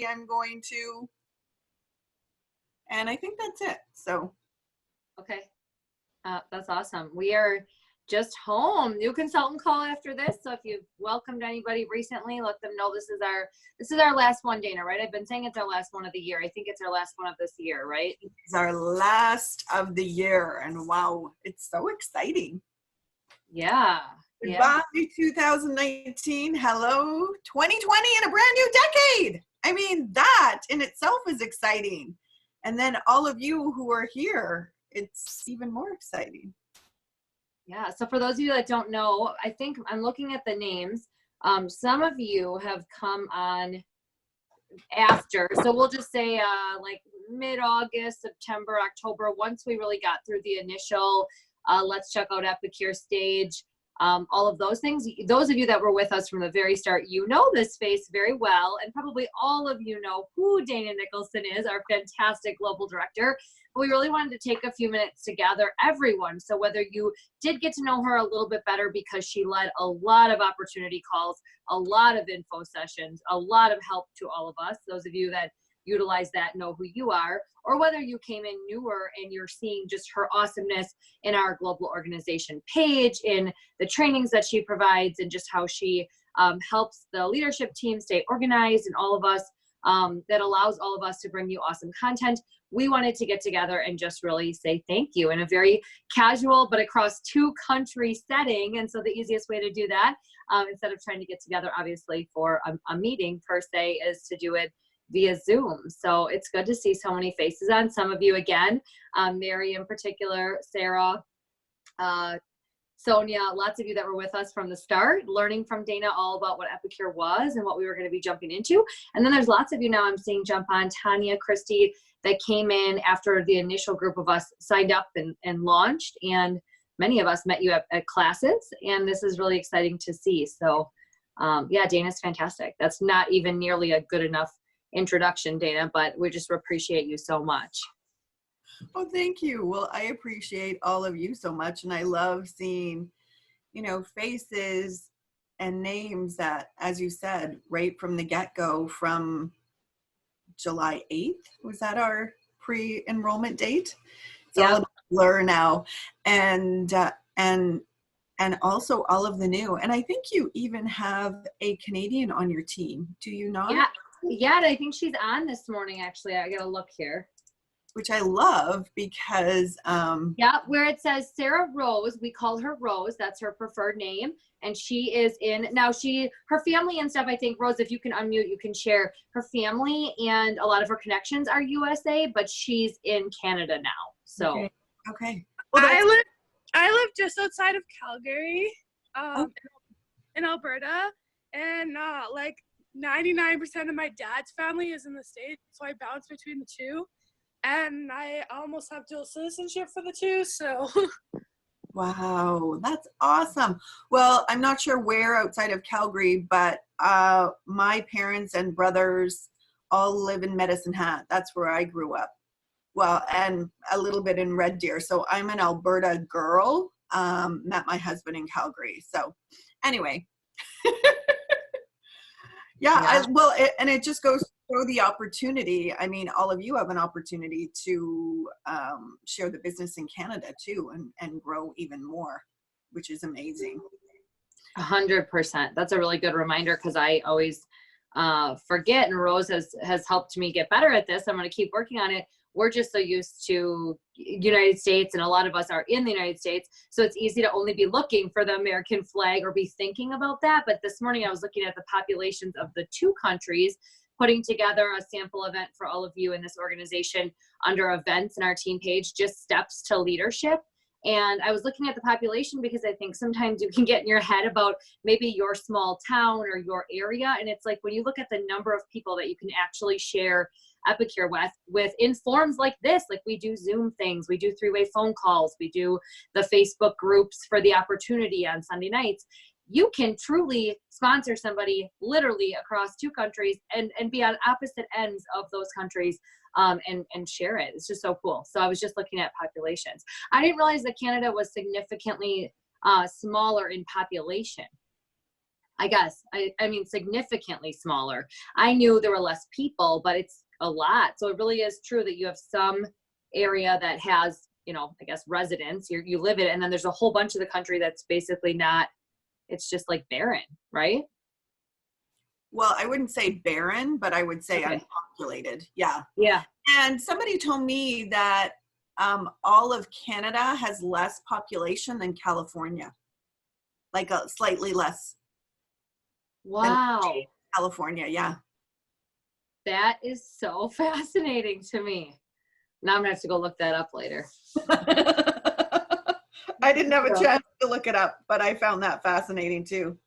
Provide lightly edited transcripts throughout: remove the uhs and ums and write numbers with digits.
I'm going to, and I think that's it. So. Okay. That's awesome. We are just home. New consultant call after this. So if you've welcomed anybody recently, let them know this is our last one, Dana, right? I've been saying it's our last one of the year. I think it's our last one of this year, right? It's our last of the year, and wow, it's so exciting. Yeah. Goodbye, 2019. Hello, 2020, and a brand new decade. I mean, that in itself is exciting. And then all of you who are here, it's even more exciting. Yeah. So for those of you that don't know, I think I'm looking at the names. Some of you have come on after. So we'll just say like mid-August, September, October, once we really got through the initial let's check out Epicure stage. All of those things. Those of you that were with us from the very start, you know this space very well, and probably all of you know who Dana Nicholson is, our fantastic global director. But we really wanted to take a few minutes to gather everyone. So whether you did get to know her a little bit better because she led a lot of opportunity calls, a lot of info sessions, a lot of help to all of us, those of you that utilize that know who you are, or whether you came in newer and you're seeing just her awesomeness in our global organization page, in the trainings that she provides, and just how she helps the leadership team stay organized, and all of us that allows all of us to bring you awesome content. We wanted to get together and just really say thank you in a very casual but across 2 country setting. And so the easiest way to do that, instead of trying to get together obviously for a meeting per se, is to do it via Zoom. So it's good to see so many faces on. Some of you again, Mary in particular, Sarah, Sonia, lots of you that were with us from the start, learning from Dana all about what Epicure was and what we were going to be jumping into. And then there's lots of you now I'm seeing jump on, Tanya, Christy, that came in after the initial group of us signed up and launched. And many of us met you at classes, and this is really exciting to see. So yeah, Dana's fantastic. That's not even nearly a good enough introduction, Dana, but we just appreciate you so much. Oh, thank you. Well, I appreciate all of you so much, and I love seeing, you know, faces and names that, as you said, right from the get-go, from July 8th, was that our pre-enrollment date? It's all about blur now, and also all of the new. And I think you even have a Canadian on your team. Do you not? Yeah, I think she's on this morning, actually. I gotta look here. Which I love because yeah, where it says Sarah Rose, we call her Rose, that's her preferred name, and she is in now. Her family and stuff, I think, Rose, if you can unmute, you can share. Her family and a lot of her connections are USA, but she's in Canada now. So okay. Well, I live just outside of Calgary, in Alberta, and like 99% of my dad's family is in the States, so I bounce between the two. And I almost have dual citizenship for the two, so. Wow, that's awesome. Well, I'm not sure where outside of Calgary, but my parents and brothers all live in Medicine Hat. That's where I grew up. Well, and a little bit in Red Deer. So I'm an Alberta girl, met my husband in Calgary. So anyway. Yeah. And it just goes to show the opportunity. I mean, all of you have an opportunity to share the business in Canada too, and grow even more, which is amazing. 100%. That's a really good reminder, because I always forget, and Rose has helped me get better at this. I'm going to keep working on it. We're just so used to United States, and a lot of us are in the United States, so it's easy to only be looking for the American flag or be thinking about that. But this morning I was looking at the populations of the 2 countries, putting together a sample event for all of you in this organization under events in our team page, just steps to leadership. And I was looking at the population because I think sometimes you can get in your head about maybe your small town or your area. And it's like, when you look at the number of people that you can actually share Epicure with in forms like this, like we do Zoom things, we do 3-way phone calls, we do the Facebook groups for the opportunity on Sunday nights. You can truly sponsor somebody literally across 2 countries and be on opposite ends of those countries and share it. It's just so cool. So I was just looking at populations. I didn't realize that Canada was significantly smaller in population. I guess. I mean, significantly smaller. I knew there were less people, but it's a lot. So it really is true that you have some area that has, you know, I guess residents, you live in it, and then there's a whole bunch of the country that's basically not, it's just like barren, right? Well, I wouldn't say barren, but I would say Okay. unpopulated. Yeah. Yeah. And somebody told me that all of Canada has less population than California, like a slightly less than Wow. California. Yeah. That is so fascinating to me. Now I'm gonna have to go look that up later. I didn't have a chance to look it up, but I found that fascinating too.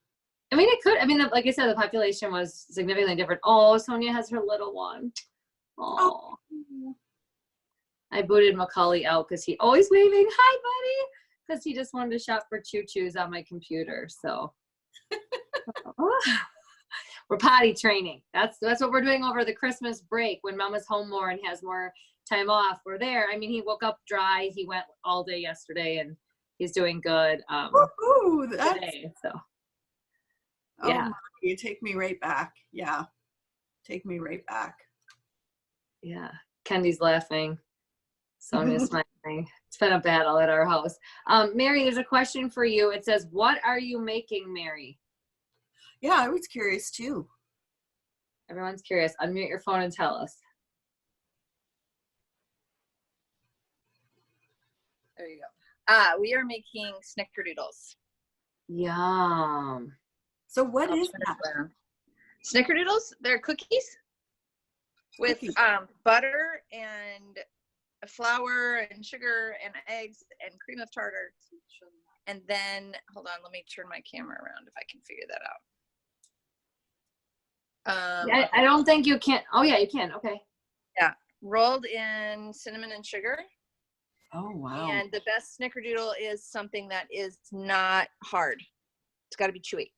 I mean, it could. I mean, like I said, the population was significantly different. Oh, Sonia has her little one. Oh, I booted Macaulay out because he always waving, hi, buddy, because he just wanted to shop for choo-choos on my computer. So we're potty training. That's what we're doing over the Christmas break when Mama's home more and has more time off. We're there. I mean, he woke up dry. He went all day yesterday, and he's doing good today. So. Yeah. Oh, you take me right back. Yeah. Take me right back. Yeah. Kendi's laughing. Sonia's smiling. It's been a battle at our house. Mary, there's a question for you. It says, what are you making, Mary? Yeah, I was curious too. Everyone's curious. Unmute your phone and tell us. There you go. We are making snickerdoodles. Yum. So what is that? Snickerdoodles, they're cookies with butter and flour and sugar and eggs and cream of tartar. And then, hold on, let me turn my camera around if I can figure that out. I don't think you can. Oh, yeah, you can. Okay. Yeah, rolled in cinnamon and sugar. Oh, wow. And the best snickerdoodle is something that is not hard. It's got to be chewy.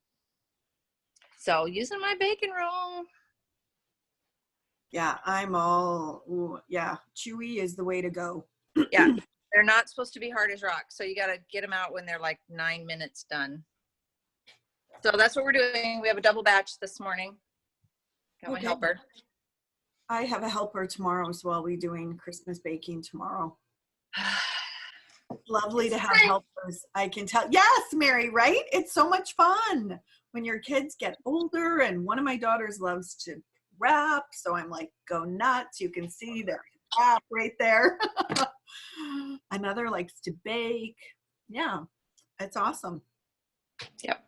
So using my bacon roll. Yeah, I'm all, ooh, yeah, chewy is the way to go. Yeah, they're not supposed to be hard as rock. So you got to get them out when they're like 9 minutes done. So that's what we're doing. We have a double batch this morning. Got my helper. I have a helper tomorrow as well. We're doing Christmas baking tomorrow. Lovely to have helpers. I can tell. Yes, Mary, right? It's so much fun when your kids get older, and one of my daughters loves to wrap, so I'm like, go nuts. You can see their wrap right there. Another likes to bake. Yeah, it's awesome. Yep.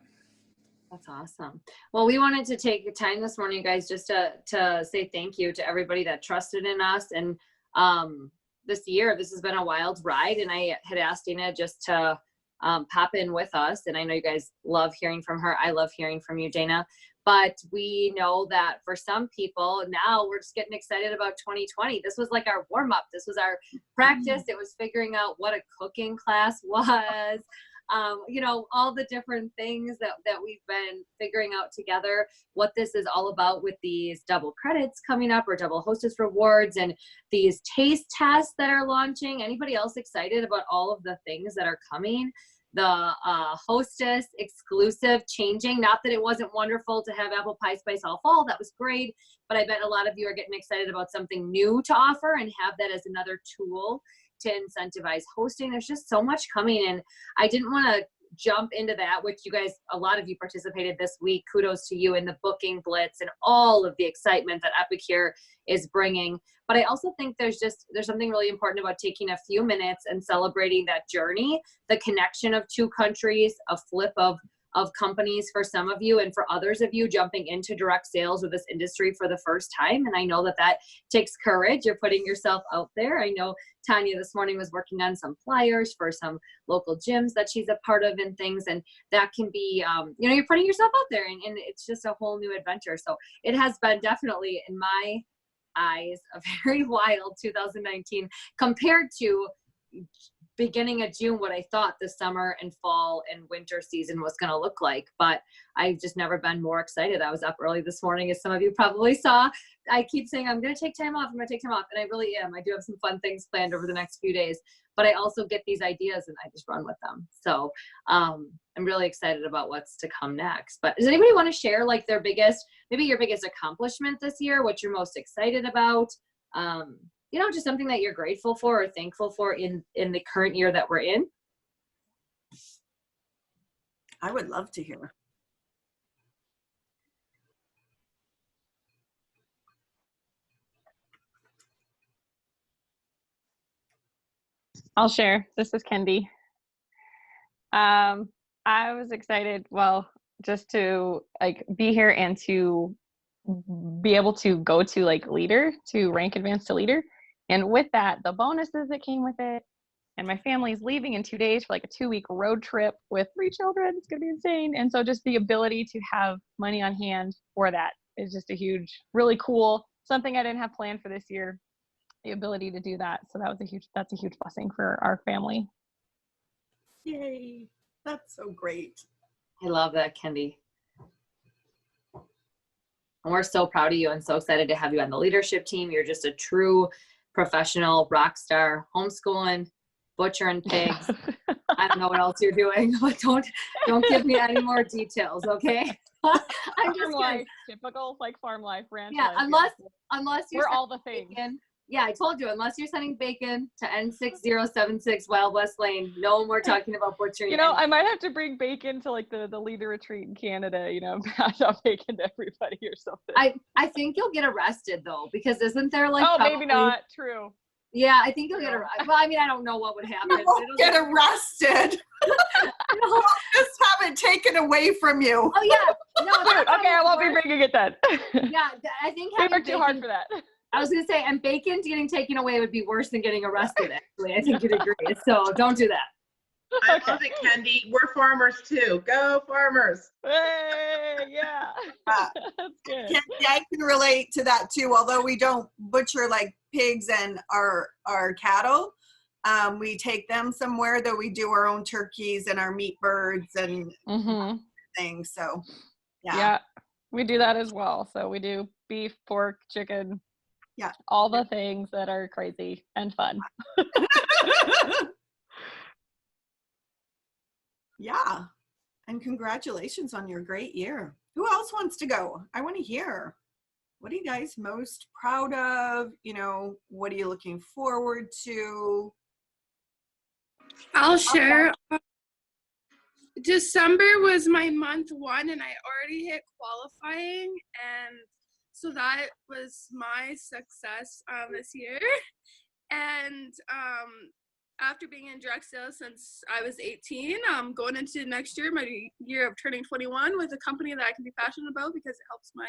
That's awesome. Well, we wanted to take the time this morning, guys, just to say thank you to everybody that trusted in us. And this year, this has been a wild ride, and I had asked Dana just to pop in with us. And I know you guys love hearing from her. I love hearing from you, Dana. But we know that for some people, now we're just getting excited about 2020. This was like our warm-up. This was our practice. It was figuring out what a cooking class was. You know, all the different things that we've been figuring out together, what this is all about with these double credits coming up or double hostess rewards and these taste tests that are launching. Anybody else excited about all of the things that are coming? The hostess exclusive changing, not that it wasn't wonderful to have apple pie spice all fall, that was great, but I bet a lot of you are getting excited about something new to offer and have that as another tool to incentivize hosting. There's just so much coming, and I didn't want to jump into that, which you guys, a lot of you participated this week. Kudos to you in the booking blitz and all of the excitement that Epicure is bringing. But I also think there's something really important about taking a few minutes and celebrating that journey, the connection of two countries, a flip of companies for some of you, and for others of you jumping into direct sales with this industry for the first time. And I know that takes courage. You're putting yourself out there. I know Tanya this morning was working on some flyers for some local gyms that she's a part of and things. And that can be, you know, you're putting yourself out there, and it's just a whole new adventure. So it has been definitely, in my eyes, a very wild 2019 compared to beginning of June, what I thought the summer and fall and winter season was going to look like. But I've just never been more excited. I was up early this morning, as some of you probably saw. I keep saying, I'm going to take time off. I'm going to take time off. And I really am. I do have some fun things planned over the next few days. but I also get these ideas and I just run with them. So I'm really excited about what's to come next. But does anybody want to share like their biggest, maybe your biggest accomplishment this year, what you're most excited about? You know, just something that you're grateful for or thankful for in the current year that we're in. I would love to hear. I'll share. This is Kendi. I was excited, well, just to like be here and to be able to go to like leader, to rank advance to leader. And with that, the bonuses that came with it, and my family's leaving in 2 days for like a 2-week road trip with 3 children. It's gonna be insane. And so just the ability to have money on hand for that is just a huge, really cool, something I didn't have planned for this year, the ability to do that. So that's a huge blessing for our family. Yay. That's so great. I love that, Kendi. And we're so proud of you and so excited to have you on the leadership team. You're just a true professional rock star, homeschooling, butchering pigs. I don't know what else you're doing, but don't give me any more details, okay? I'm just Farm life, typical like farm life, ranch yeah, life. unless you're we're all the things. bacon. Yeah, I told you, unless you're sending bacon to N6076 Wild West Lane, no more talking about butchering. You know, I might have to bring bacon to like the leader retreat in Canada, you know, pass out bacon to everybody or something. I think you'll get arrested though, because isn't there like maybe not. True. Yeah, I think you'll get arrested. Well, I mean, I don't know what would happen. You won't get arrested. We'll just have it taken away from you. Oh yeah. No, Dude, okay, I won't be bringing it then. Yeah, I think We worked too hard for that. I was gonna say, and bacon getting taken away would be worse than getting arrested. Actually, I think you'd agree. So don't do that. I love it, Kendi. We're farmers too. Go farmers. Hey, yeah. That's good. Yeah, I can relate to that too. Although we don't butcher like pigs and our cattle, we take them somewhere that we do our own turkeys and our meat birds and things. So yeah, we do that as well. So we do beef, pork, chicken. Yeah, all the things that are crazy and fun. Yeah, and congratulations on your great year. Who else wants to go? I want to hear. What are you guys most proud of? You know, what are you looking forward to? I'll share. December was my month 1 and I already hit qualifying, and so that was my success this year. And after being in direct sales since I was 18, going into next year, my year of turning 21, with a company that I can be passionate about because it helps my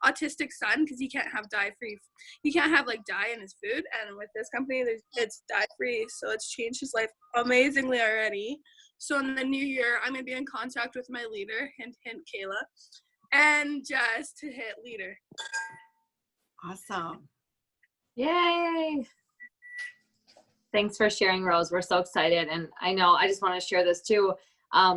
autistic son, because he can't have dye-free. He can't have like dye in his food, and with this company, it's dye-free, so it's changed his life amazingly already. So in the new year, I'm gonna be in contact with my leader, hint, hint, Kayla, and just to hit leader. Awesome. Yay. Thanks for sharing, Rose. We're so excited. And I know, I just want to share this too.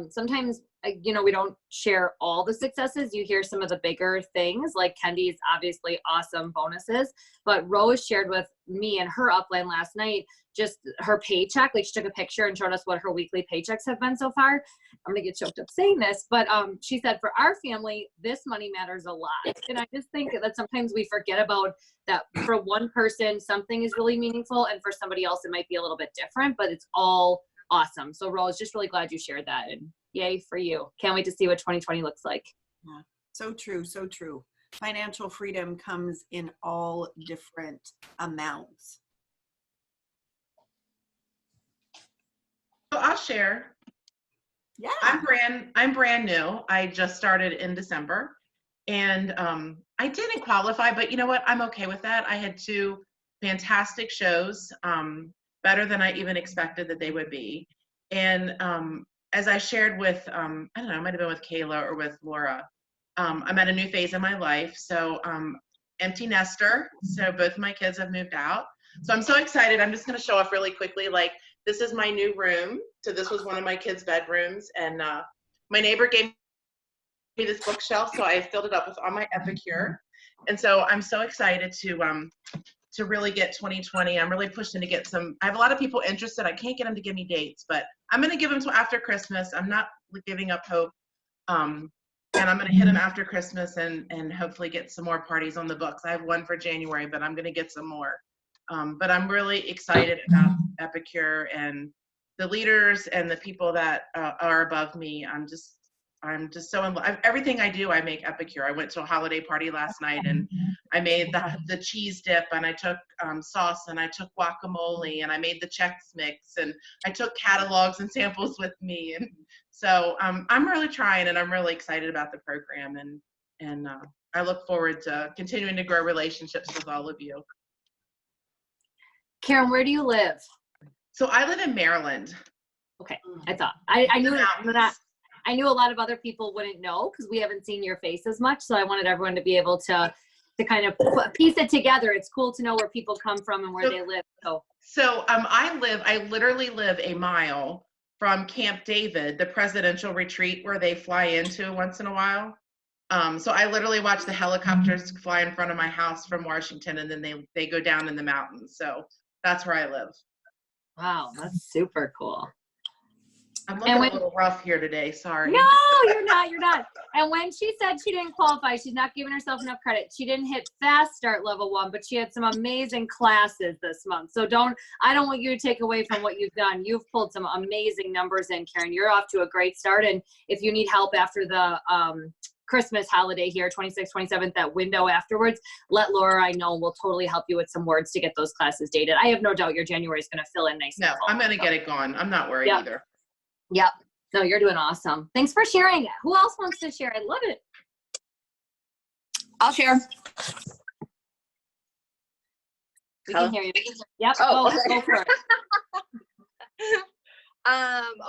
Sometimes, you know, we don't share all the successes. You hear some of the bigger things, like Kendi's obviously awesome bonuses, but Rose shared with me and her upline last night, just her paycheck. Like, she took a picture and showed us what her weekly paychecks have been so far. I'm gonna get choked up saying this, but she said for our family, this money matters a lot. And I just think that sometimes we forget about that. For one person, something is really meaningful, and for somebody else, it might be a little bit different, but it's all awesome. So Rose, just really glad you shared that, and yay for you. Can't wait to see what 2020 looks like. Yeah, so true, so true. Financial freedom comes in all different amounts. So I'll share. Yeah. I'm brand new. I just started in December, and I didn't qualify, but you know what? I'm okay with that. I had 2 fantastic shows, better than I even expected that they would be. And as I shared with, I don't know, it might have been with Kayla or with Laura, I'm at a new phase in my life. So empty nester. So both of my kids have moved out. So I'm so excited. I'm just going to show off really quickly. Like, this is my new room. So this was one of my kids' bedrooms. And my neighbor gave me this bookshelf, so I filled it up with all my Epicure. And so I'm so excited to to really get 2020. I'm really pushing to get some. I have a lot of people interested. I can't get them to give me dates, but I'm going to give them till after Christmas. I'm not giving up hope. And I'm going to hit them after Christmas and hopefully get some more parties on the books. I have one for January, but I'm going to get some more. But I'm really excited about Epicure and the leaders and the people that are above me. I'm just so in love. Everything I do, I make Epicure. I went to a holiday party last night and I made the cheese dip, and I took sauce, and I took guacamole, and I made the Chex Mix, and I took catalogs and samples with me. And so I'm really trying, and I'm really excited about the program, and I look forward to continuing to grow relationships with all of you. Karen, where do you live? So I live in Maryland. Okay, I thought I knew Mountains. that. I knew a lot of other people wouldn't know because we haven't seen your face as much. So I wanted everyone to be able to kind of piece it together. It's cool to know where people come from and where they live. So I literally live a mile from Camp David, the presidential retreat where they fly into once in a while. So I literally watch the helicopters fly in front of my house from Washington, and then they go down in the mountains. So that's where I live. Wow, that's super cool. I'm looking a little rough here today. Sorry. No, you're not. And when she said she didn't qualify, she's not giving herself enough credit. She didn't hit Fast Start level 1, but she had some amazing classes this month. So I don't want you to take away from what you've done. You've pulled some amazing numbers in, Karen. You're off to a great start. And if you need help after the Christmas holiday here, 26th, 27th, that window afterwards, let Laura, I know, we'll totally help you with some words to get those classes dated. I have no doubt your January is going to fill in nice. No, I'm going to get it going. I'm not worried either. Yep. No, you're doing awesome. Thanks for sharing. Who else wants to share? I love it. I'll share. We can hear you. Yep. Oh, go for it.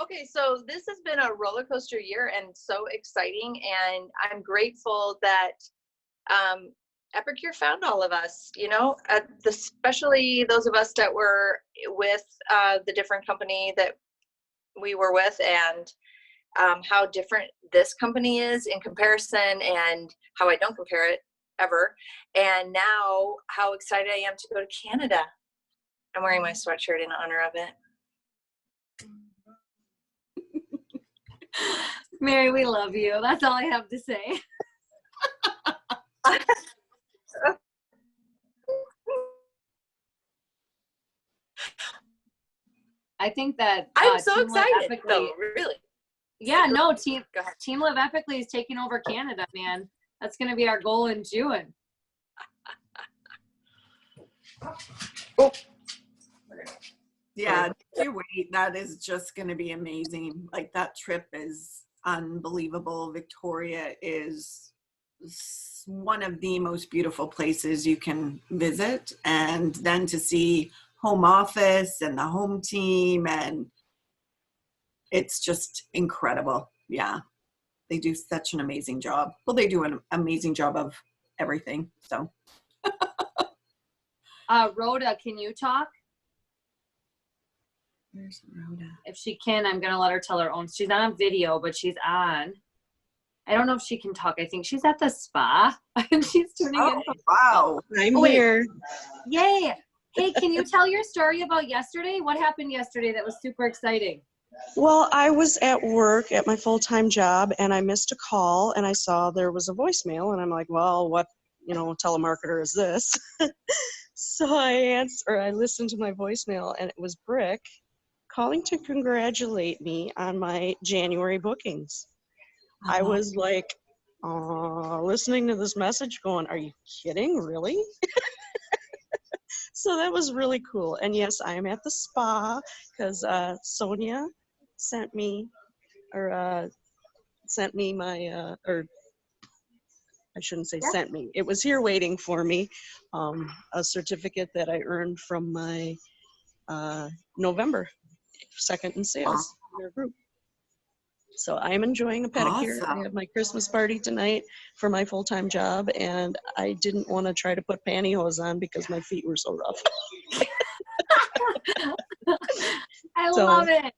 Okay, so this has been a roller coaster year and so exciting, and I'm grateful that Epicure found all of us, especially those of us that were with the different company that we were with, and how different this company is in comparison, and how I don't compare it ever. And now how excited I am to go to Canada. I'm wearing my sweatshirt in honor of it. Mary, we love you. That's all I have to say. I think that I'm so Team Live excited. Epically, No, really. yeah, no, Team Go ahead. Live Epically is taking over Canada, man. That's going to be our goal in June. Yeah, you wait. That is just going to be amazing. Like, that trip is unbelievable. Victoria is one of the most beautiful places you can visit, and then to see home office and the home team, and it's just incredible. Yeah, they do such an amazing job. Well, they do an amazing job of everything. So Rhoda, can you talk? where's Rhoda? If she can, I'm going to let her tell her own. She's not on video, but she's on. I don't know if she can talk. I think she's at the spa and she's tuning in. Oh, wow. I'm wait. here. Yay. Hey, can you tell your story about yesterday? What happened yesterday that was super exciting? Well, I was at work at my full-time job, and I missed a call, and I saw there was a voicemail, and I'm like, well, what, telemarketer is this? So I listened to my voicemail, and it was Brick calling to congratulate me on my January bookings. I was like, listening to this message going, are you kidding? Really? So that was really cool. And yes, I am at the spa because Sonia sent me my, or I shouldn't say sent me. It was here waiting for me, a certificate that I earned from my November second in sales in their group. So I am enjoying a pedicure. Awesome. I have my Christmas party tonight for my full-time job, and I didn't want to try to put pantyhose on because my feet were so rough. I love it.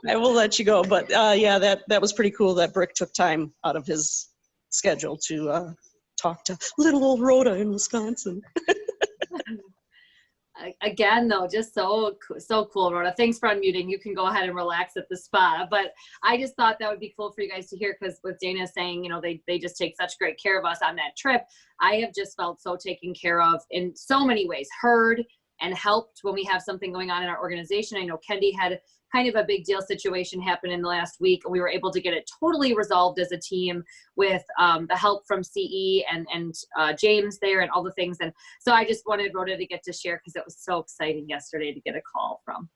I will let you go, but yeah, that was pretty cool that Brick took time out of his schedule to talk to little old Rhoda in Wisconsin. again, though, just so cool, Rhoda. Thanks for unmuting. You can go ahead and relax at the spa. But I just thought that would be cool for you guys to hear, because with Dana saying, you know, they just take such great care of us on that trip. I have just felt so taken care of in so many ways, heard and helped when we have something going on in our organization. I know Kendi had kind of a big deal situation happen in the last week, and we were able to get it totally resolved as a team with the help from CE and James there and all the things. And so I just wanted Rhoda to get to share, because it was so exciting yesterday to get a call from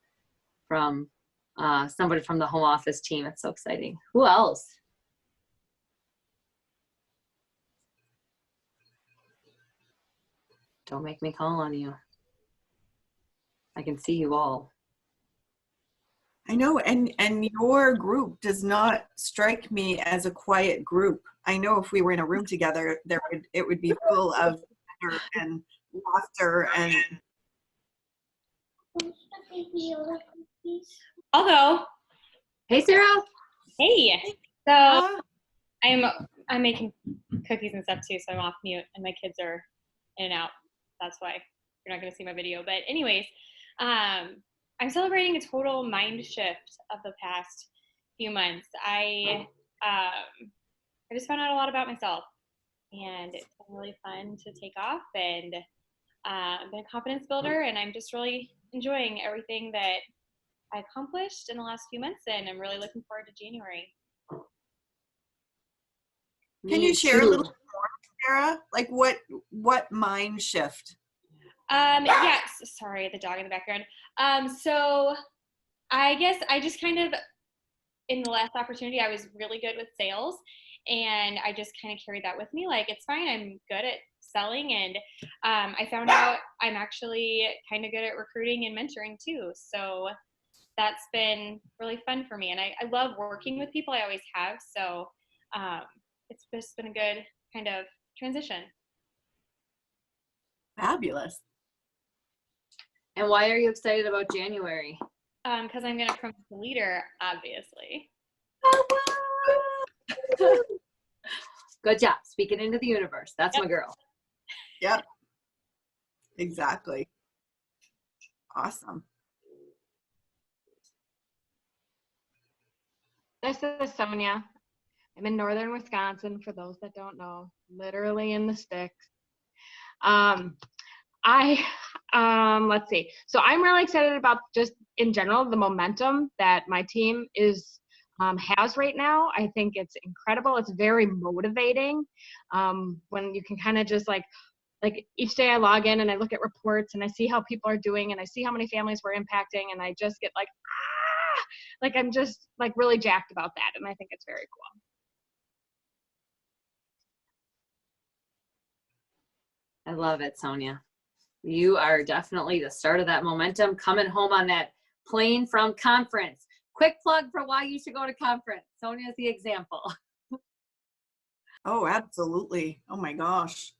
somebody from the home office team. It's so exciting. Who else? Don't make me call on you. I can see you all. I know, and your group does not strike me as a quiet group. I know if we were in a room together, it would be full of laughter and laughter and. Although, Hey, Sarah. hey, so I'm making cookies and stuff too, so I'm off mute, and my kids are in and out. That's why you're not going to see my video. But anyways, I'm celebrating a total mind shift of the past few months. I just found out a lot about myself, and it's been really fun to take off, and been a confidence builder, and I'm just really enjoying everything that I accomplished in the last few months, and I'm really looking forward to January. Can you share a little bit more, Sarah? Like what mind shift? Yes, sorry, the dog in the background. So I guess I just kind of, in the last opportunity, I was really good with sales, and I just kind of carried that with me. Like, it's fine, I'm good at selling, and I found out I'm actually kind of good at recruiting and mentoring too. So that's been really fun for me, and I love working with people. I always have. So it's just been a good kind of transition. Fabulous. And why are you excited about January? Because I'm going to promote the leader, obviously. Good job. Speaking into the universe. That's my girl. Yep. Exactly. Awesome. This is Sonia. I'm in northern Wisconsin, for those that don't know, literally in the sticks. Let's see. So I'm really excited about just in general the momentum that my team has right now. I think it's incredible. It's very motivating when you can kind of just like each day I log in and I look at reports and I see how people are doing and I see how many families we're impacting, and I just get like I'm just like really jacked about that, and I think it's very cool. I love it, Sonia. You are definitely the start of that momentum coming home on that plane from conference. Quick plug for why you should go to conference. Sonia is the example. Oh, absolutely. Oh my gosh.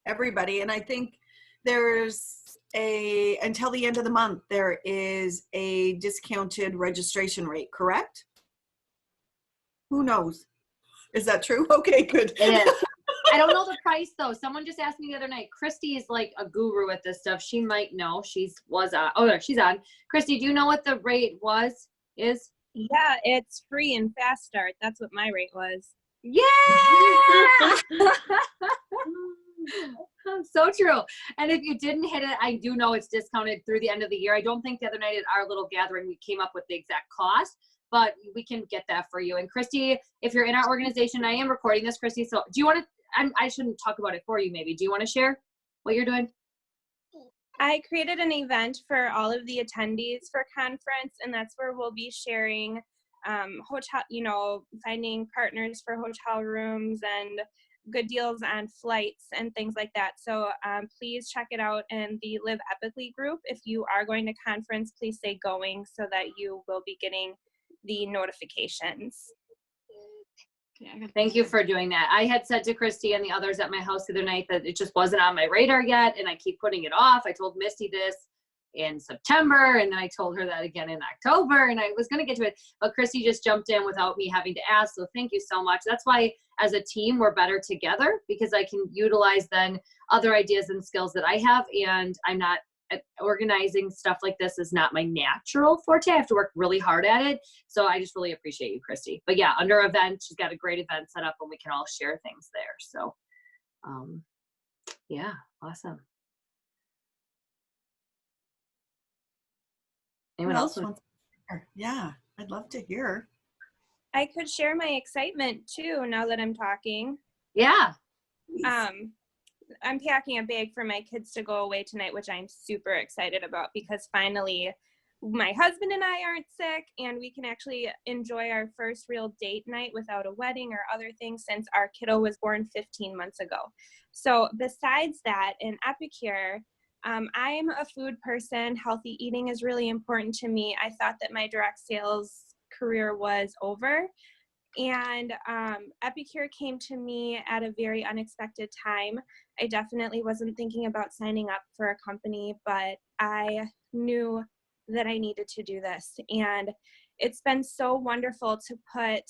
Everybody. And I think there's until the end of the month, there is a discounted registration rate, correct? Who knows? Is that true? Okay, good. It is. I don't know the price though. Someone just asked me the other night. Christy is like a guru at this stuff. She might know. She's on. Christy, do you know what the rate is? Yeah, it's free and fast start. That's what my rate was. Yeah. So true. And if you didn't hit it, I do know it's discounted through the end of the year. I don't think the other night at our little gathering we came up with the exact cost, but we can get that for you. And Christy, if you're in our organization, I am recording this, Christy. So do you want to, I shouldn't talk about it for you maybe. Do you want to share what you're doing? I created an event for all of the attendees for conference, and that's where we'll be sharing hotel, finding partners for hotel rooms and good deals on flights and things like that. So please check it out in the Live Epically group. If you are going to conference, please stay going so that you will be getting the notifications. Thank you for doing that. I had said to Christy and the others at my house the other night that it just wasn't on my radar yet, and I keep putting it off. I told Misty this in September, and then I told her that again in October, and I was going to get to it, but Christy just jumped in without me having to ask, so thank you so much. That's why as a team we're better together, because I can utilize then other ideas and skills that I have, and I'm not organizing stuff like this is not my natural forte. I have to work really hard at it. So I just really appreciate you, Christy. But yeah, under event, she's got a great event set up and we can all share things there. So yeah, awesome. Anyone else? wants to hear? Yeah, I'd love to hear. I could share my excitement too now that I'm talking. Yeah. I'm packing a bag for my kids to go away tonight, which I'm super excited about because finally my husband and I aren't sick and we can actually enjoy our first real date night without a wedding or other things since our kiddo was born 15 months ago. So besides that, in Epicure, I'm a food person. Healthy eating is really important to me. I thought that my direct sales career was over. And Epicure came to me at a very unexpected time. I definitely wasn't thinking about signing up for a company, but I knew that I needed to do this. And it's been so wonderful to put,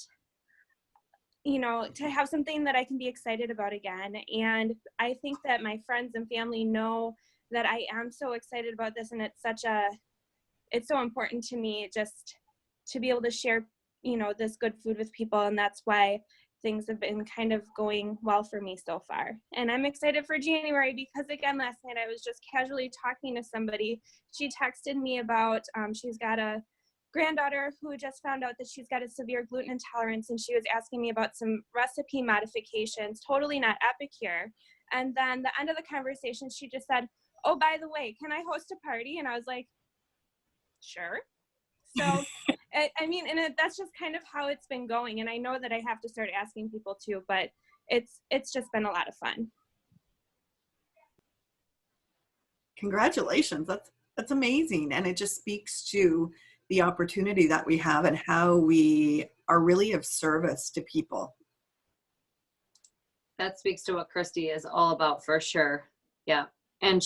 to have something that I can be excited about again. And I think that my friends and family know that I am so excited about this. And it's so important to me just to be able to share this good food with people, and that's why things have been kind of going well for me so far. And I'm excited for January because, again, last night I was just casually talking to somebody. She texted me about she's got a granddaughter who just found out that she's got a severe gluten intolerance, and she was asking me about some recipe modifications, totally not Epicure. And then the end of the conversation, she just said, "Oh, by the way, can I host a party?" And I was like, "Sure." So, that's just kind of how it's been going. And I know that I have to start asking people too, but it's just been a lot of fun. Congratulations. That's amazing. And it just speaks to the opportunity that we have and how we are really of service to people. That speaks to what Christy is all about for sure. Yeah. And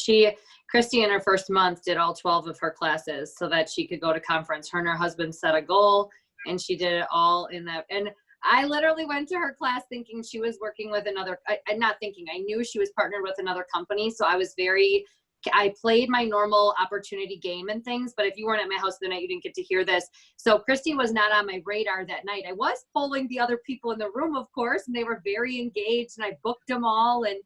Christy in her first month did all 12 of her classes so that she could go to conference. Her and her husband set a goal and she did it all in that. And I literally went to her class thinking she was working with I knew she was partnered with another company. So I played my normal opportunity game and things, but if you weren't at my house the night, you didn't get to hear this. So Christy was not on my radar that night. I was polling the other people in the room, of course, and they were very engaged and I booked them all and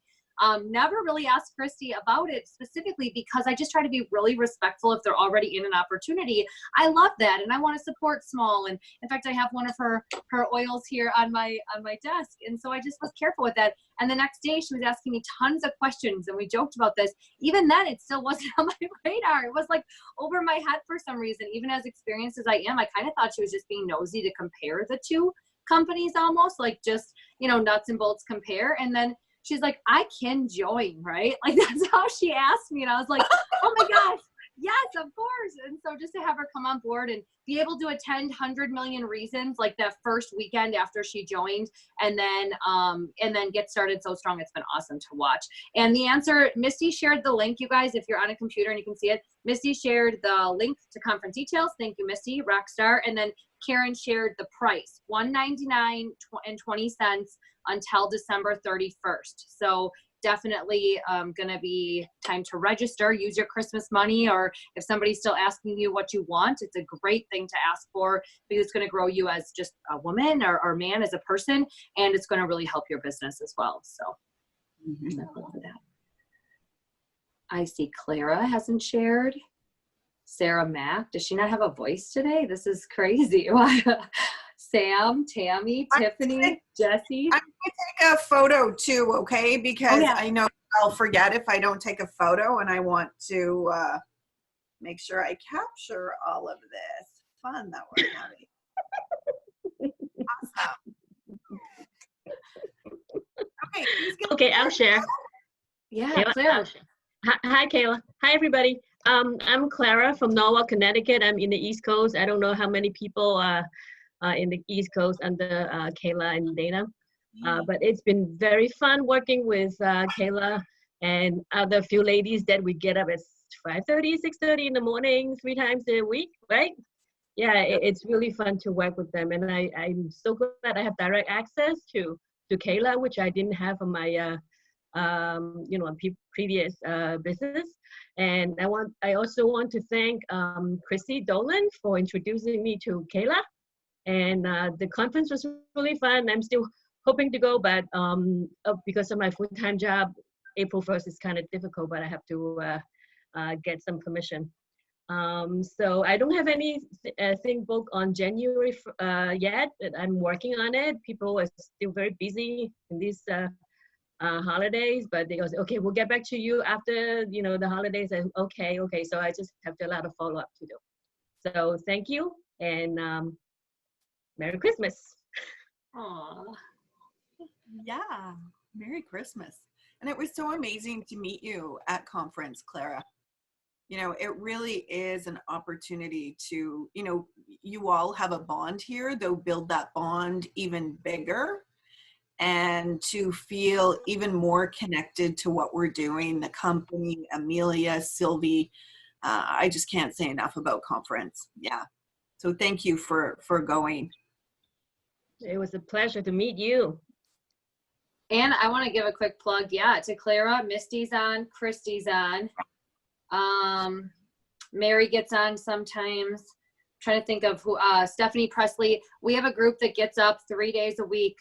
never really asked Christy about it specifically because I just try to be really respectful if they're already in an opportunity. I love that and I want to support small. And in fact, I have one of her oils here on my desk. And so I just was careful with that. And the next day she was asking me tons of questions and we joked about this. Even then it still wasn't on my radar. It was like over my head for some reason. Even as experienced as I am, I kind of thought she was just being nosy to compare the two companies almost like just, nuts and bolts compare. And then she's like, "I can join," right? Like that's how she asked me. And I was like, "Oh my gosh, yes, of course." And so just to have her come on board and be able to attend 100 Million Reasons like that first weekend after she joined and then get started so strong, it's been awesome to watch. And the answer, Misty shared the link, you guys, if you're on a computer and you can see it. Misty shared the link to conference details. Thank you, Misty, rock star. And then Karen shared the price, $199.20 until December 31st. So definitely going to be time to register, use your Christmas money, or if somebody's still asking you what you want, it's a great thing to ask for because it's going to grow you as just a woman or man as a person, and it's going to really help your business as well. So I love that. I see Clara hasn't shared. Sarah Mack, does she not have a voice today? This is crazy. Sam, Tammy, Tiffany, Jessie. I'm going to take a photo too, okay? Because I know I'll forget if I don't take a photo, and I want to make sure I capture all of this fun that we're having. Awesome. Okay, I'll share. Yeah, Kayla, Clara. Hi, Kayla. Hi, everybody. I'm Clara from Norwalk, Connecticut. I'm in the East Coast. I don't know how many people are in the East Coast under Kayla and Dana. But it's been very fun working with Kayla and other few ladies that we get up at 5:30, 6:30 in the morning, 3 times a week, right? Yeah, it's really fun to work with them. And I'm so glad I have direct access to Kayla, which I didn't have on my previous business. And I also want to thank Chrissy Dolan for introducing me to Kayla. And the conference was really fun. I'm still hoping to go, but because of my full-time job, April 1st is kind of difficult, but I have to get some permission. So I don't have anything booked on January yet, but I'm working on it. People are still very busy in these holidays, but they go, okay, we'll get back to you after, the holidays. And okay. So I just have a lot of follow-up to do. So thank you, and Merry Christmas. Aw. Yeah. Merry Christmas. And it was so amazing to meet you at conference, Clara. It really is an opportunity to, you all have a bond here, though build that bond even bigger and to feel even more connected to what we're doing, the company, Amelia, Sylvie. I just can't say enough about conference. Yeah. So thank you for going. It was a pleasure to meet you. And I want to give a quick plug, to Clara. Misty's on, Christy's on. Mary gets on sometimes. I'm trying to think of who, Stephanie Presley. We have a group that gets up 3 days a week.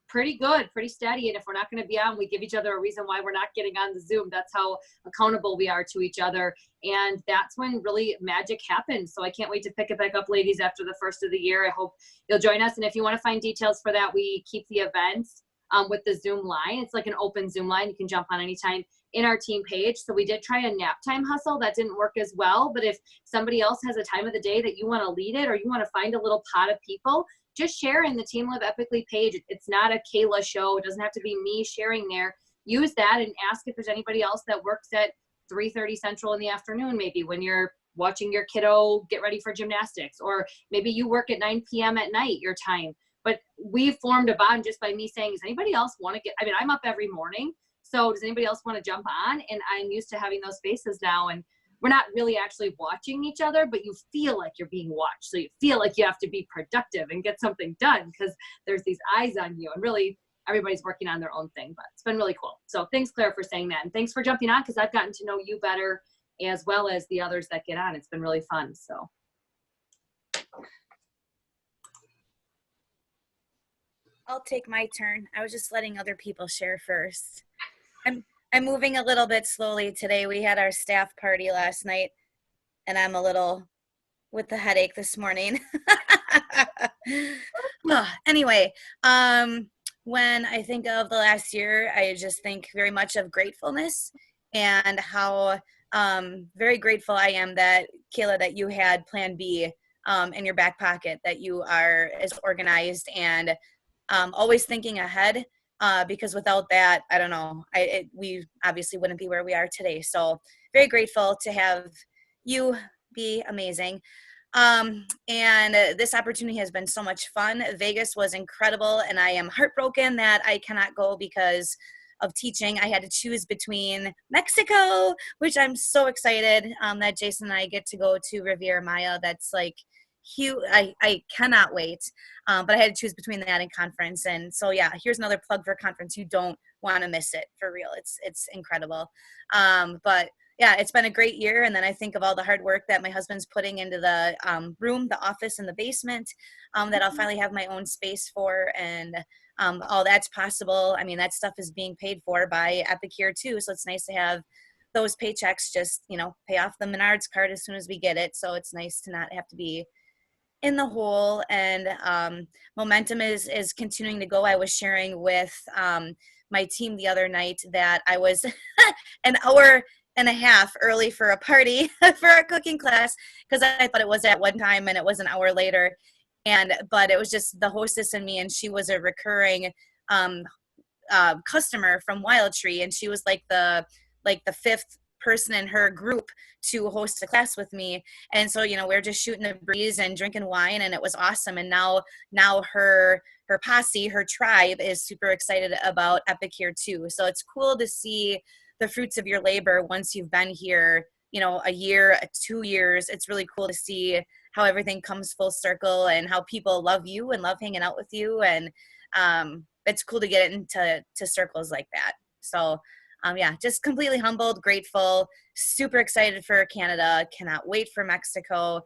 Pretty good, pretty steady. And if we're not going to be on, we give each other a reason why we're not getting on the Zoom. That's how accountable we are to each other. And that's when really magic happens. So I can't wait to pick it back up, ladies, after the first of the year. I hope you'll join us. And if you want to find details for that, we keep the events with the Zoom line. It's like an open Zoom line. You can jump on anytime in our team page. So we did try a nap time hustle. That didn't work as well. But if somebody else has a time of the day that you want to lead it, or you want to find a little pot of people, just share in the Team Live Epically page. It's not a Kayla show. It doesn't have to be me sharing there. Use that and ask if there's anybody else that works at 3:30 Central in the afternoon, maybe when you're watching your kiddo get ready for gymnastics, or maybe you work at 9 p.m. at night, your time. But we formed a bond just by me saying, does anybody else want to I'm up every morning. So does anybody else want to jump on? And I'm used to having those spaces now. And we're not really actually watching each other, but you feel like you're being watched. So you feel like you have to be productive and get something done because there's these eyes on you. And really, everybody's working on their own thing. But it's been really cool. So thanks, Claire, for saying that. And thanks for jumping on, because I've gotten to know you better as well as the others that get on. It's been really fun. So. I'll take my turn. I was just letting other people share first. I'm moving a little bit slowly today. We had our staff party last night, and I'm a little with the headache this morning. Anyway, when I think of the last year, I just think very much of gratefulness and how very grateful I am that, Kayla, that you had Plan B in your back pocket, that you are as organized and always thinking ahead. Because without that, I don't know, we obviously wouldn't be where we are today. So very grateful to have you be amazing. And this opportunity has been so much fun. Vegas was incredible, and I am heartbroken that I cannot go because of teaching. I had to choose between Mexico, which I'm so excited that Jason and I get to go to Riviera Maya. That's like huge. I cannot wait. But I had to choose between that and conference. And so, yeah, here's another plug for conference. You don't want to miss it, for real. It's incredible. But yeah, it's been a great year. And then I think of all the hard work that my husband's putting into the room, the office in the basement, that I'll finally have my own space for. And all that's possible. I mean, that stuff is being paid for by Epicure too. So it's nice to have those paychecks just, pay off the Menards card as soon as we get it. So it's nice to not have to be in the hole. And momentum is continuing to go. I was sharing with my team the other night that I was an hour and a half early for a party for a cooking class, because I thought it was at one time and it was an hour later. But it was just the hostess and me, and she was a recurring customer from Wild Tree, and she was like the fifth person in her group to host a class with me. And so, we were just shooting the breeze and drinking wine, and it was awesome. And now her posse, her tribe, is super excited about Epicure too. So it's cool to see the fruits of your labor once you've been here, a year, 2 years. It's really cool to see how everything comes full circle and how people love you and love hanging out with you. And it's cool to get into circles like that. So yeah, just completely humbled, grateful, super excited for Canada. Cannot wait for Mexico.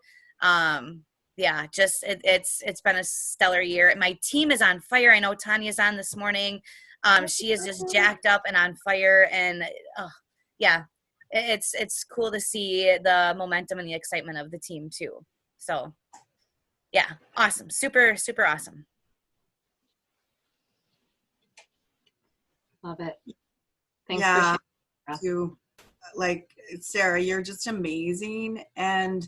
Yeah, just it's been a stellar year. My team is on fire. I know Tanya's on this morning. She is just jacked up and on fire, and yeah, it's cool to see the momentum and the excitement of the team too. So yeah, awesome, super awesome. Love it. Thanks Yeah, for sharing. you, like Sarah, you're just amazing. And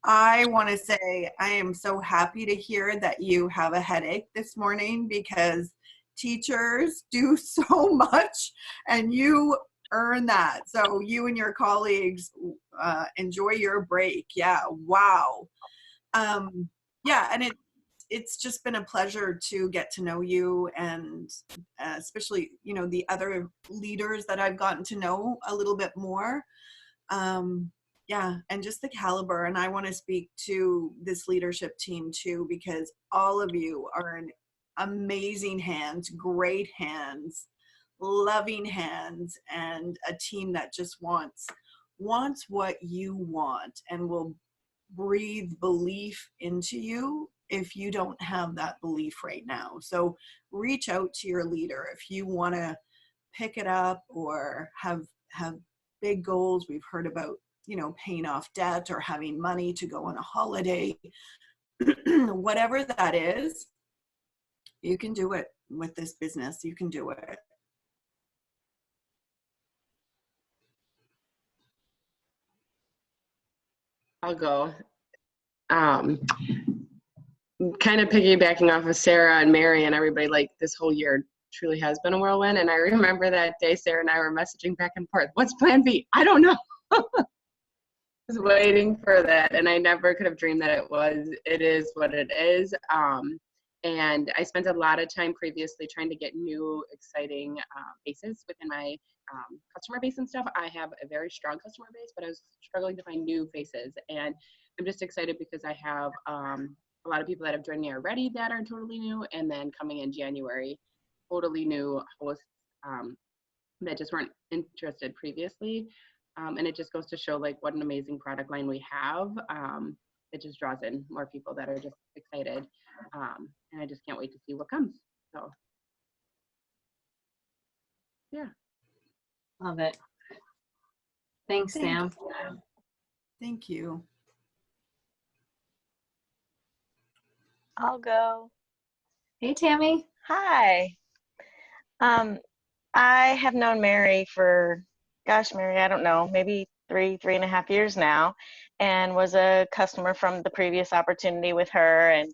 I want to say I am so happy to hear that you have a headache this morning, because teachers do so much and you earn that. So you and your colleagues enjoy your break. Yeah, wow. Yeah, and it's just been a pleasure to get to know you, and especially, you know, the other leaders that I've gotten to know a little bit more. Yeah, and just the caliber. And I want to speak to this leadership team too, because all of you are in amazing hands, great hands, loving hands, and a team that just wants what you want and will breathe belief into you if you don't have that belief right now. So reach out to your leader if you want to pick it up or have big goals. We've heard about, you know, paying off debt or having money to go on a holiday. Whatever that is, you can do it with this business. You can do it. I'll go. Kind of piggybacking off of Sarah and Mary and everybody, like this whole year truly has been a whirlwind. And I remember that day Sarah and I were messaging back and forth. What's plan B? I don't know. Was waiting for that, and I never could have dreamed that it is what it is. And I spent a lot of time previously trying to get new exciting faces within my customer base and stuff. I have a very strong customer base, but I was struggling to find new faces, and I'm just excited because I have a lot of people that have joined me already that are totally new, and then coming in January, totally new hosts that just weren't interested previously. And it just goes to show like what an amazing product line we have. It just draws in more people that are just excited. And I just can't wait to see what comes. So, yeah. Love it. Thanks, Sam. Thank you. I'll go. Hey, Tammy. Hi. I have known Mary for, gosh, Mary, I don't know, maybe three and a half years now, and was a customer from the previous opportunity with her. And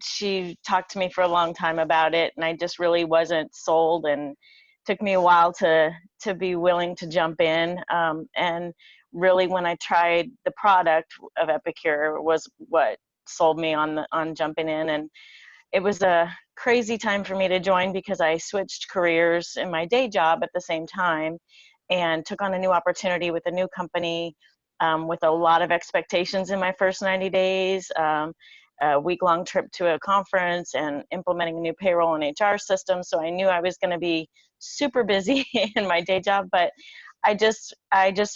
she talked to me for a long time about it, and I just really wasn't sold, and took me a while to be willing to jump in. And really, when I tried the product of Epicure was what sold me on jumping in. And it was a crazy time for me to join because I switched careers in my day job at the same time and took on a new opportunity with a new company with a lot of expectations in my first 90 days, a week-long trip to a conference and implementing a new payroll and HR system. So I knew I was going to be super busy in my day job, but I just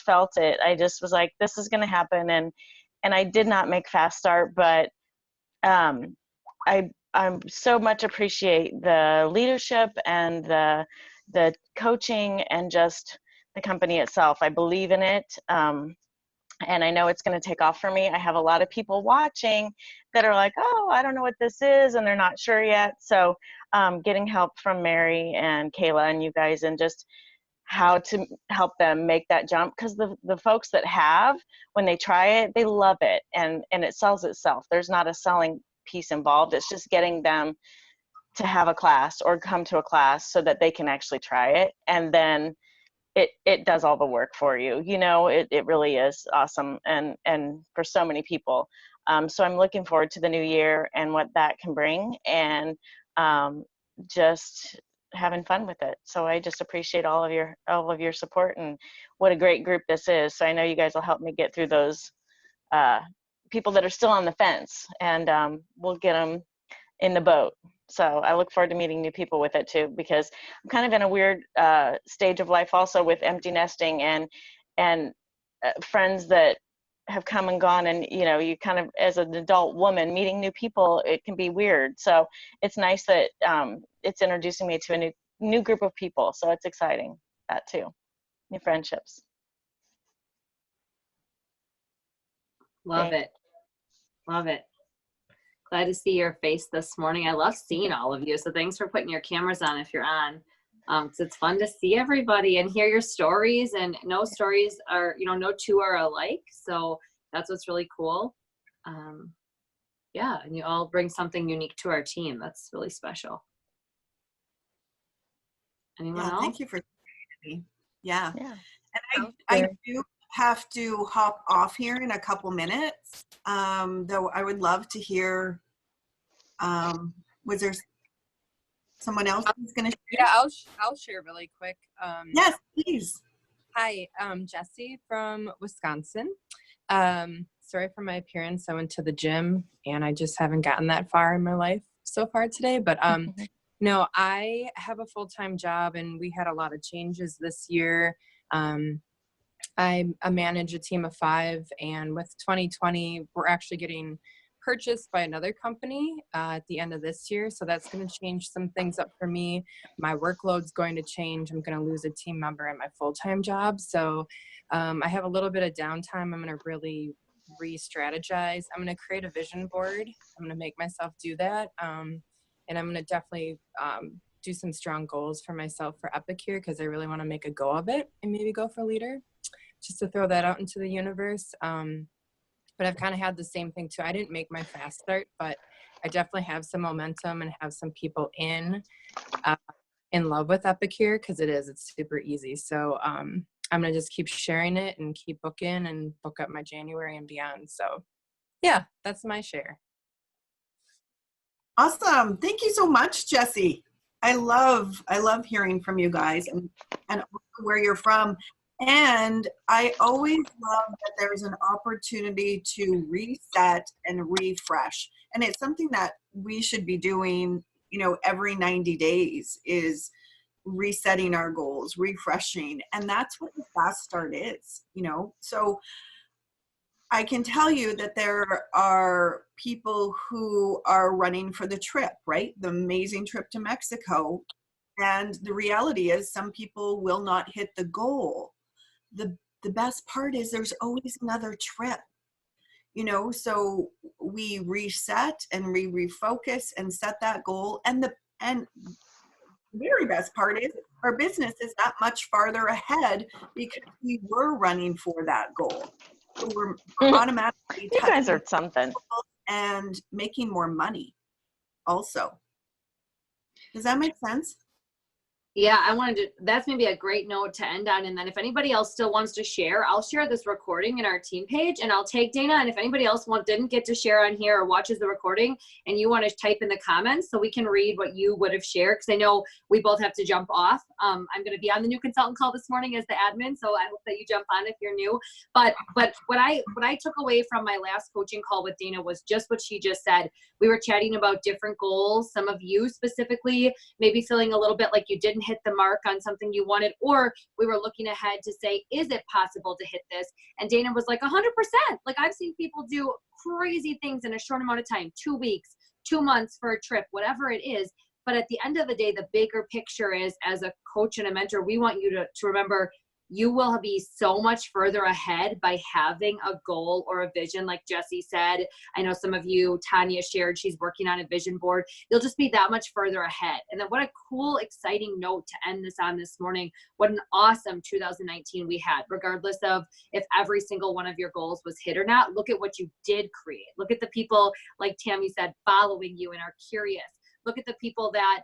felt it. I just was like, this is going to happen. And I did not make fast start, but I so much appreciate the leadership and the coaching and just the company itself. I believe in it. And I know it's going to take off for me. I have a lot of people watching that are like, oh, I don't know what this is, and they're not sure yet. So getting help from Mary and Kayla and you guys, and just how to help them make that jump, because the folks that have, when they try it, they love it, and it sells itself. There's not a selling piece involved. It's just getting them to have a class or come to a class so that they can actually try it, and then it does all the work for you. You know, it really is awesome, and for so many people. So I'm looking forward to the new year and what that can bring, and just having fun with it. So I just appreciate all of your support, and what a great group this is. So I know you guys will help me get through those people that are still on the fence, and we'll get them in the boat. So I look forward to meeting new people with it too, because I'm kind of in a weird stage of life also with empty nesting and friends that have come and gone, and you kind of, as an adult woman meeting new people, it can be weird. So it's nice that it's introducing me to a new group of people. So it's exciting, that too, new friendships. Love it. Love it. Glad to see your face this morning. I love seeing all of you. So thanks for putting your cameras on if you're on. 'Cause it's fun to see everybody and hear your stories, and no stories are, no two are alike. So that's what's really cool. Yeah, and you all bring something unique to our team. That's really special. Anyone else? Thank you for me. Yeah. Yeah. And I do have to hop off here in a couple minutes. Though I would love to hear, was there someone else who's going to share? Yeah, I'll share really quick. Yes, please. Hi, Jessie from Wisconsin. Sorry for my appearance. I went to the gym and I just haven't gotten that far in my life so far today. But no, I have a full-time job and we had a lot of changes this year. I manage a team of 5, and with 2020, we're actually getting purchased by another company at the end of this year. So that's going to change some things up for me. My workload's going to change. I'm going to lose a team member at my full-time job. So I have a little bit of downtime. I'm going to really re-strategize. I'm going to create a vision board. I'm going to make myself do that. And I'm going to definitely do some strong goals for myself for Epicure, because I really want to make a go of it and maybe go for leader, just to throw that out into the universe. But I've kind of had the same thing too. I didn't make my fast start, but I definitely have some momentum and have some people in love with Epicure, because it's super easy. So I'm going to just keep sharing it and keep booking and book up my January and beyond. So yeah, that's my share. Awesome. Thank you so much, Jessie. I love hearing from you guys and where you're from. And I always love that there's an opportunity to reset and refresh. And it's something that we should be doing, every 90 days, is resetting our goals, refreshing. And that's what the fast start is, So I can tell you that there are people who are running for the trip, right? The amazing trip to Mexico. And the reality is some people will not hit the goal. The best part is there's always another trip, so we reset and refocus and set that goal. And the very best part is our business is that much farther ahead because we were running for that goal. So we're automatically you guys are something and making more money also. Does that make sense? Yeah, that's maybe a great note to end on. And then if anybody else still wants to share, I'll share this recording in our team page and I'll tag Dana. And if anybody else didn't get to share on here or watches the recording and you want to type in the comments so we can read what you would have shared, because I know we both have to jump off. I'm going to be on the new consultant call this morning as the admin, so I hope that you jump on if you're new. But what I took away from my last coaching call with Dana was just what she just said. We were chatting about different goals. Some of you specifically maybe feeling a little bit like you didn't hit the mark on something you wanted, or we were looking ahead to say, is it possible to hit this? And Dana was like 100%. Like, I've seen people do crazy things in a short amount of time, 2 weeks, 2 months for a trip, whatever it is. But at the end of the day, the bigger picture is, as a coach and a mentor, we want you to remember you will be so much further ahead by having a goal or a vision, like Jessie said. I know some of you, Tanya shared, she's working on a vision board. You'll just be that much further ahead. And then what a cool, exciting note to end this on this morning. What an awesome 2019 we had, regardless of if every single one of your goals was hit or not. Look at what you did create. Look at the people, like Tammy said, following you and are curious. Look at the people that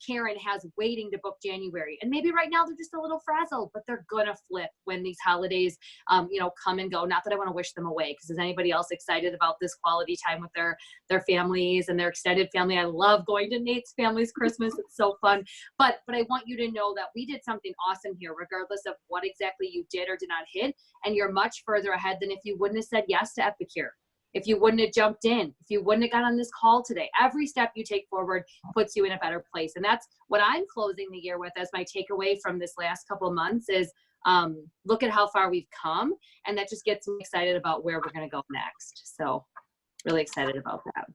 Karen has waiting to book January. And maybe right now they're just a little frazzled, but they're gonna flip when these holidays, come and go. Not that I want to wish them away, because is anybody else excited about this quality time with their families and their extended family? I love going to Nate's family's Christmas. It's so fun. But I want you to know that we did something awesome here, regardless of what exactly you did or did not hit. And you're much further ahead than if you wouldn't have said yes to Epicure. if you wouldn't have jumped in, if you wouldn't have got on this call today. Every step you take forward puts you in a better place. And that's what I'm closing the year with as my takeaway from this last couple of months is look at how far we've come. And that just gets me excited about where we're going to go next. So really excited about that.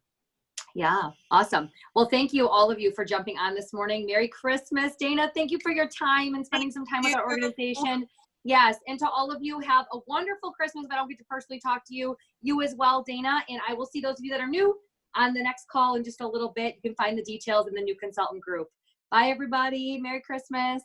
Yeah, awesome. Well, thank you all of you for jumping on this morning. Merry Christmas. Dana, thank you for your time and spending some time with our organization. Yes, and to all of you, have a wonderful Christmas. If I don't get to personally talk to you, you as well, Dana. And I will see those of you that are new on the next call in just a little bit. You can find the details in the new consultant group. Bye, everybody. Merry Christmas.